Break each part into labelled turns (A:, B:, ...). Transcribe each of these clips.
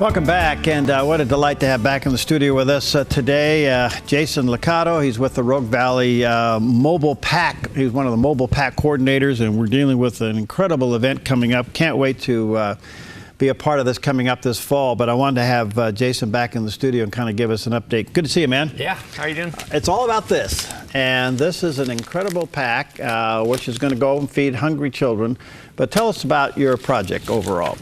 A: Welcome back, and what a delight to have back in the studio with us today, Jason Licato. He's with the Rogue Valley Mobile Pack. He's one of the Mobile Pack coordinators, and we're dealing with an incredible event coming up. Can't wait to be a part of this coming up this fall, but I wanted to have Jason back in the studio and kind of give us an update. Good to see you, man.
B: Yeah, how are you doing?
A: It's all about this, and this is an incredible pack, which is going to go and feed hungry children. But tell us about your project overall.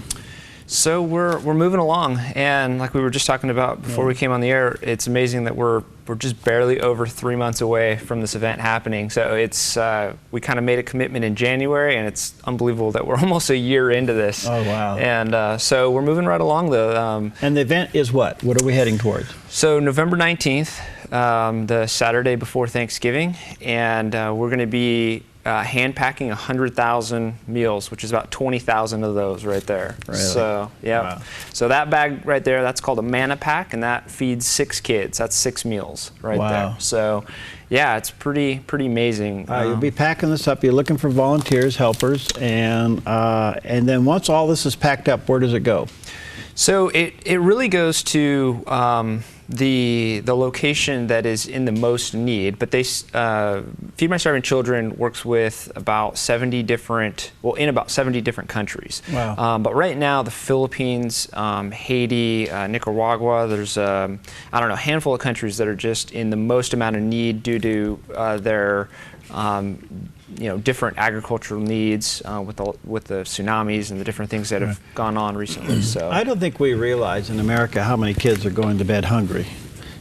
B: So we're moving along, and like we were just talking about before we came on the air, it's amazing that we're just barely over 3 months away from this event happening. So it's we kind of made a commitment in January, and it's unbelievable that we're almost a year into this.
A: Oh wow!
B: And so we're moving right along though.
A: And the event is what? What are we heading towards?
B: So November 19th, the Saturday before Thanksgiving, and we're going to be hand packing 100,000 meals, which is about 20,000 of those right there.
A: Really?
B: So yeah.
A: Wow.
B: So that bag right there, that's called a Manna Pack, and that feeds 6 kids. That's 6 meals right there. So yeah, it's pretty amazing.
A: You'll be packing this up. You're looking for volunteers, helpers, and then once all this is packed up, where does it go?
B: So it really goes to the location that is in the most need, but they Feed My Starving Children works with about 70 different, in about 70 different countries.
A: Wow.
B: But right now, the Philippines, Haiti, Nicaragua, there's I don't know, a handful of countries that are just in the most amount of need due to their different agricultural needs with the tsunamis and the different things that have gone on recently. So
A: I don't think we realize in America how many kids are going to bed hungry.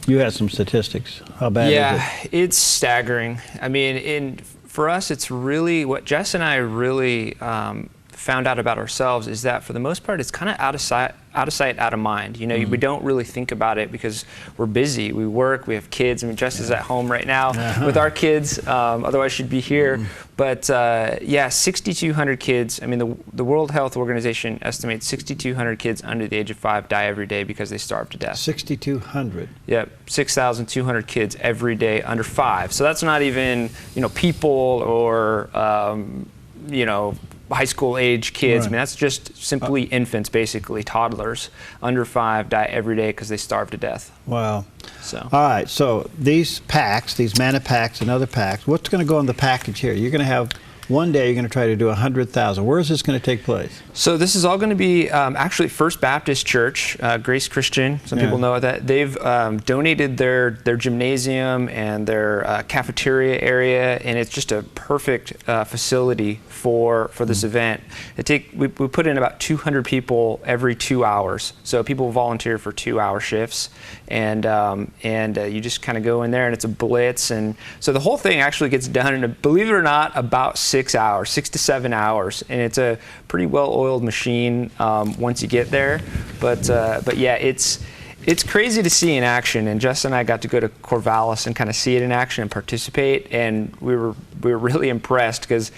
A: You had some statistics. How bad is it?
B: Yeah, it's staggering. I mean, for us, it's really what Jess and I really found out about ourselves is that for the most part, it's kind of out of sight, out of mind. You know, we don't really think about it because we're busy. We work, we have kids. I mean, Jess is at home right now with our kids. Otherwise, she'd be here. But yeah, 6,200 kids. I mean, the World Health Organization estimates 6,200 kids under the age of 5 die every day because they starve to death.
A: 6,200.
B: Yep, 6,200 kids every day under 5. So that's not even people or high school age kids. Right. I mean, that's just simply infants, basically toddlers under 5 die every day because they starve to death.
A: Wow.
B: So.
A: All right, so these packs, these Manna Packs and other packs, what's going to go in the package here? You're going to have, one day you're going to try to do 100,000. Where is this going to take place? So
B: this is all going to be actually First Baptist Church, Grace Christian. Some people know that. They've donated their gymnasium and their cafeteria area, and it's just a perfect facility for this event. We put in about 200 people every 2 hours. So people volunteer for 2-hour shifts, and you just kind of go in there, and it's a blitz. And so the whole thing actually gets done in, believe it or not, about 6 hours, 6 to 7 hours, and it's a pretty well-oiled machine once you get there. But yeah, it's crazy to see in action, and Jess and I got to go to Corvallis and kind of see it in action and participate, and we were really impressed because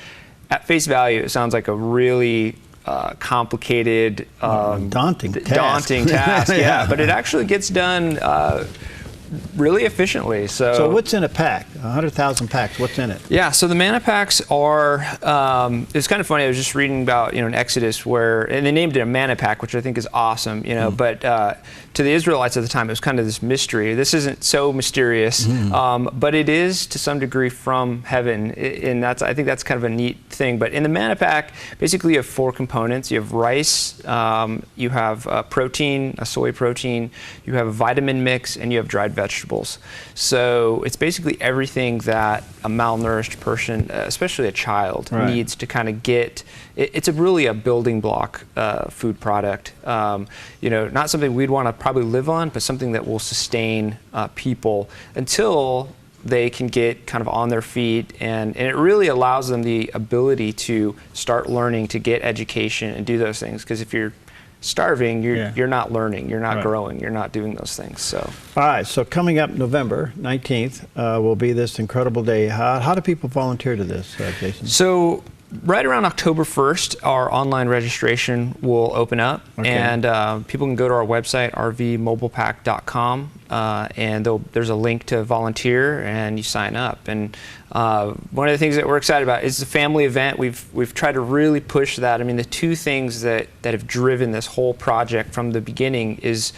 B: at face value it sounds like a really complicated,
A: daunting task.
B: Yeah, but it actually gets done really efficiently. So
A: what's in a pack? 100,000 packs. What's in it?
B: Yeah. So the Manna Packs are. It's kind of funny. I was just reading about in Exodus and they named it a Manna Pack, which I think is awesome. But to the Israelites at the time, it was kind of this mystery. This isn't so mysterious, but it is to some degree from heaven, and I think that's kind of a neat thing. But in the Manna Pack, basically you have 4 components. You have rice, you have protein, a soy protein, you have a vitamin mix, and you have dried vegetables. So it's basically everything that a malnourished person, especially a child, needs to kind of get. It's really a building block food product. Not something we'd want to probably live on, but something that will sustain people until they can get kind of on their feet, and it really allows them the ability to start learning, to get education and do those things. Because if you're starving, you're not learning, you're not growing, you're not doing those things. So.
A: All right, so coming up November 19th will be this incredible day. How do people volunteer to this, Jason?
B: So right around October 1st, our online registration will open up, and people can go to our website, rvmobilepack.com. and there's a link to volunteer, and you sign up. And one of the things that we're excited about is the family event. We've tried to really push that. I mean, the two things that have driven this whole project from the beginning is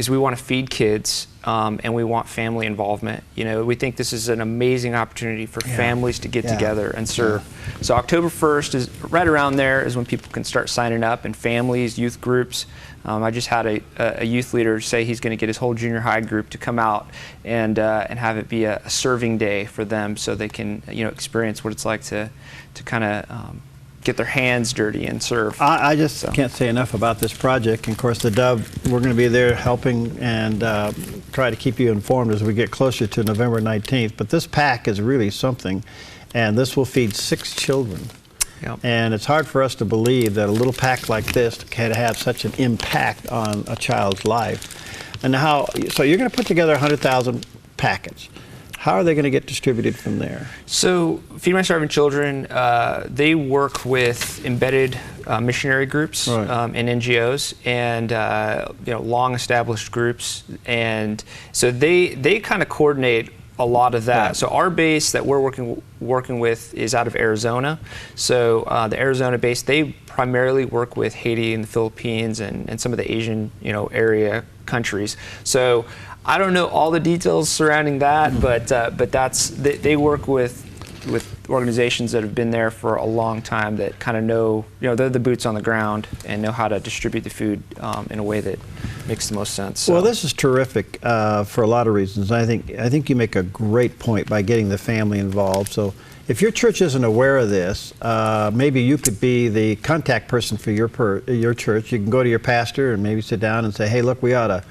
B: we want to feed kids, and we want family involvement. You know, we think this is an amazing opportunity for families to get together and serve. So October 1st is right around there is when people can start signing up, and families, youth groups. I just had a youth leader say he's going to get his whole junior high group to come out and have it be a serving day for them, so they can experience what it's like to kind of get their hands dirty and serve.
A: I just can't say enough about this project. And of course, theDove, we're going to be there helping and try to keep you informed as we get closer to November 19th. But this pack is really something, and this will feed 6 children.
B: Yep.
A: And it's hard for us to believe that a little pack like this can have such an impact on a child's life. And so you're going to put together 100,000 packets. How are they going to get distributed from there?
B: So Feed My Starving Children, they work with embedded missionary groups and NGOs, and long-established groups, and so they kind of coordinate a lot of that. So our base that we're working with is out of Arizona. So the Arizona base, they primarily work with Haiti and the Philippines and some of the Asian area countries. So I don't know all the details surrounding that, but they work with organizations that have been there for a long time, that kind of know, they're the boots on the ground and know how to distribute the food in a way that makes the most sense. So.
A: Well, this is terrific for a lot of reasons. I think you make a great point by getting the family involved. So if your church isn't aware of this, maybe you could be the contact person for your church. You can go to your pastor and maybe sit down and say, hey, look, we ought to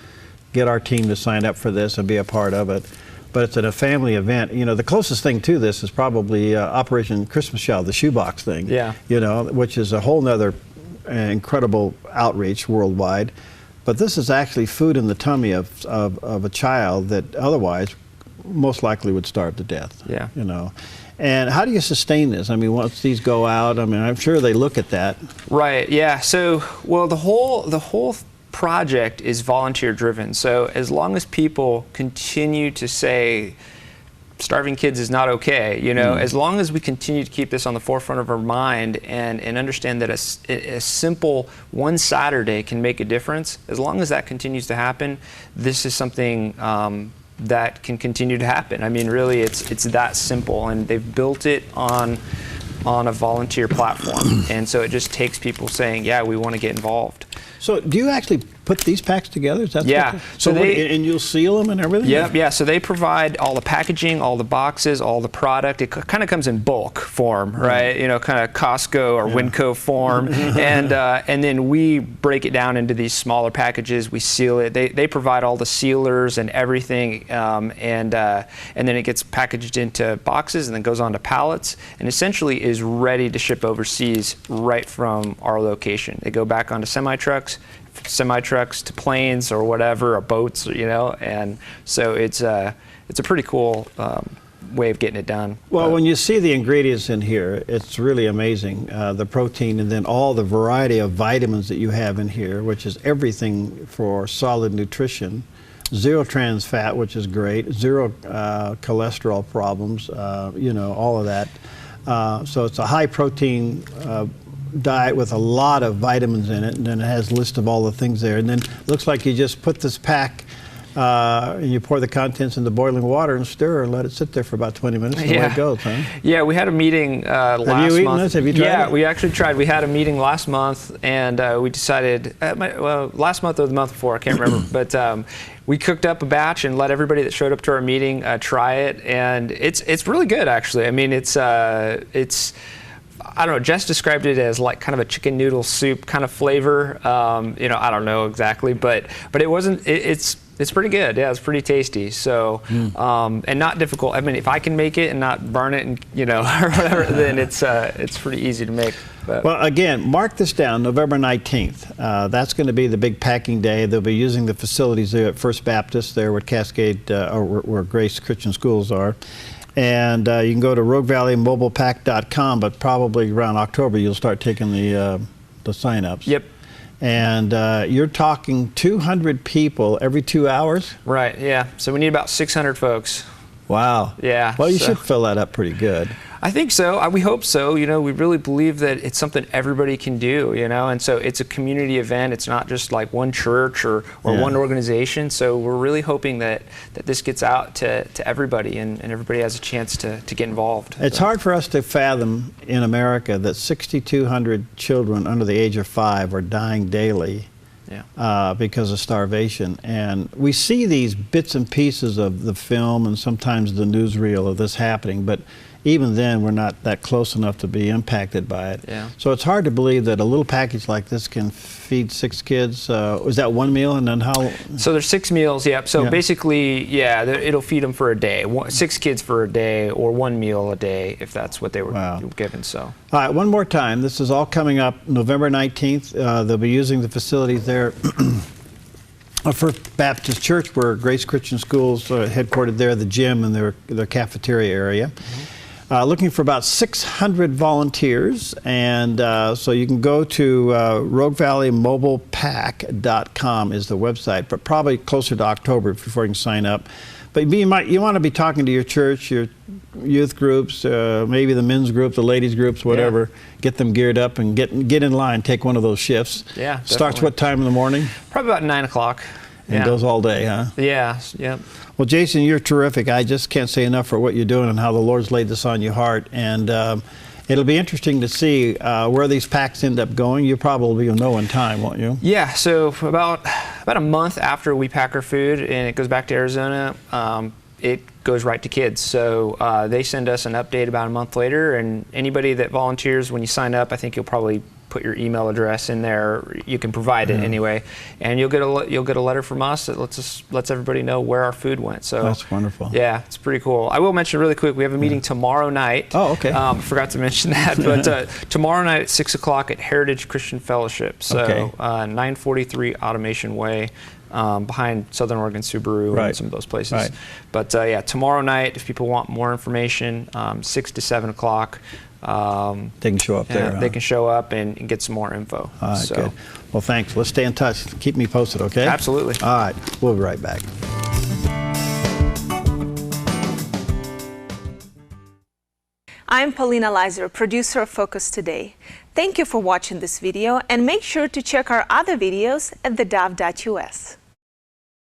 A: get our team to sign up for this and be a part of it. But it's at a family event. The closest thing to this is probably Operation Christmas Child, the shoebox thing.
B: Yeah.
A: Which is a whole nother incredible outreach worldwide. But this is actually food in the tummy of a child that otherwise most likely would starve to death.
B: Yeah.
A: And how do you sustain this? I mean, once these go out, I mean, I'm sure they look at that.
B: Right. Yeah. So, well, the whole project is volunteer driven. So as long as people continue to say starving kids is not okay, as long as we continue to keep this on the forefront of our mind and understand that a simple one Saturday can make a difference, as long as that continues to happen, this is something that can continue to happen. I mean, really, it's that simple, and they've built it on a volunteer platform, and so it just takes people saying, yeah, we want to get involved.
A: So do you actually put these packs together? Is that
B: yeah.
A: and you'll seal them and everything?
B: Yep, yeah. So they provide all the packaging, all the boxes, all the product. It kind of comes in bulk form, right? Kind of Costco or Winco form, and then we break it down into these smaller packages. We seal it. They provide all the sealers and everything, and then it gets packaged into boxes and then goes onto pallets, and essentially is ready to ship overseas right from our location. They go back onto semi-trucks to planes or whatever, or boats, and so it's a pretty cool way of getting it done.
A: Well, when you see the ingredients in here, it's really amazing. The protein, and then all the variety of vitamins that you have in here, which is everything for solid nutrition. 0 trans fat, which is great. 0 cholesterol problems, all of that. So it's a high protein diet with a lot of vitamins in it, and then it has a list of all the things there. And then it looks like you just put this pack and you pour the contents into boiling water and stir and let it sit there for about 20 minutes and away it goes, huh?
B: Yeah, we had a meeting last month.
A: Have you eaten this? Have you tried it?
B: Yeah, we actually tried. We had a meeting last month, and we decided, last month or the month before, I can't remember, but we cooked up a batch and let everybody that showed up to our meeting try it, and it's really good, actually. I mean, it's I don't know, Jess described it as like kind of a chicken noodle soup kind of flavor. I don't know exactly, but it wasn't, it's pretty good. Yeah, it's pretty tasty. So, and not difficult. I mean, if I can make it and not burn it and, or whatever, then it's pretty easy to make. But. Well,
A: again, mark this down, November 19th. That's going to be the big packing day. They'll be using the facilities there at First Baptist, there where Cascade, or where Grace Christian Schools are. And you can go to roguevalleymobilepack.com, but probably around October you'll start taking the sign-ups.
B: Yep.
A: And you're talking 200 people every 2 hours?
B: Right, yeah. So we need about 600 folks.
A: Wow.
B: Yeah.
A: Well, you should fill that up pretty good.
B: I think so. We hope so. You know, we really believe that it's something everybody can do, you know, and so it's a community event. It's not just like one church or one organization. So we're really hoping that this gets out to everybody and everybody has a chance to get involved.
A: It's hard for us to fathom in America that 6,200 children under the age of 5 are dying daily.
B: Yeah.
A: Because of starvation. And we see these bits and pieces of the film and sometimes the newsreel of this happening, but even then we're not that close enough to be impacted by it.
B: Yeah.
A: So it's hard to believe that a little package like this can feed 6 kids. Was that one meal, and then how?
B: So there's 6 meals, yep. So basically, yeah, it'll feed them for a day. 6 kids for a day, or 1 meal a day if that's what they were given. So.
A: All right, one more time. This is all coming up November 19th. They'll be using the facilities there. First Baptist Church, where Grace Christian School's headquartered there, the gym and their cafeteria area. Looking for about 600 volunteers, and so you can go to roguevalleymobilepack.com is the website, but probably closer to October before you can sign up. But you want to be talking to your church, your youth groups, maybe the men's group, the ladies groups, whatever. Yeah. Get them geared up and get in line. Take one of those shifts.
B: Yeah,
A: starts what time in the morning?
B: Probably about 9 o'clock.
A: And goes all day, huh?
B: Yeah, yeah.
A: Well, Jason, you're terrific. I just can't say enough for what you're doing and how the Lord's laid this on your heart. And it'll be interesting to see where these packs end up going. You probably will know in time, won't you?
B: Yeah, so about a month after we pack our food and it goes back to Arizona, it goes right to kids. So they send us an update about a month later, and anybody that volunteers, when you sign up, I think you'll probably put your email address in there. You can provide it anyway, and you'll get a letter from us that lets everybody know where our food went. So
A: that's wonderful.
B: Yeah, it's pretty cool. I will mention really quick, we have a meeting tomorrow night.
A: Oh, okay.
B: Forgot to mention that, but tomorrow night at 6 o'clock at Heritage Christian Fellowship. So 943 Automation Way. Behind Southern Oregon Subaru and some of those places.
A: Right.
B: But yeah, tomorrow night, if people want more information, 6 to 7 o'clock.
A: They can show up there.
B: They can show up and get some more info.
A: All right, good. Well, thanks. Let's stay in touch. Keep me posted, okay?
B: Absolutely.
A: All right, we'll be right back.
C: I'm Paulina Leiser, producer of Focus Today. Thank you for watching this video, and make sure to check our other videos at theDove.us.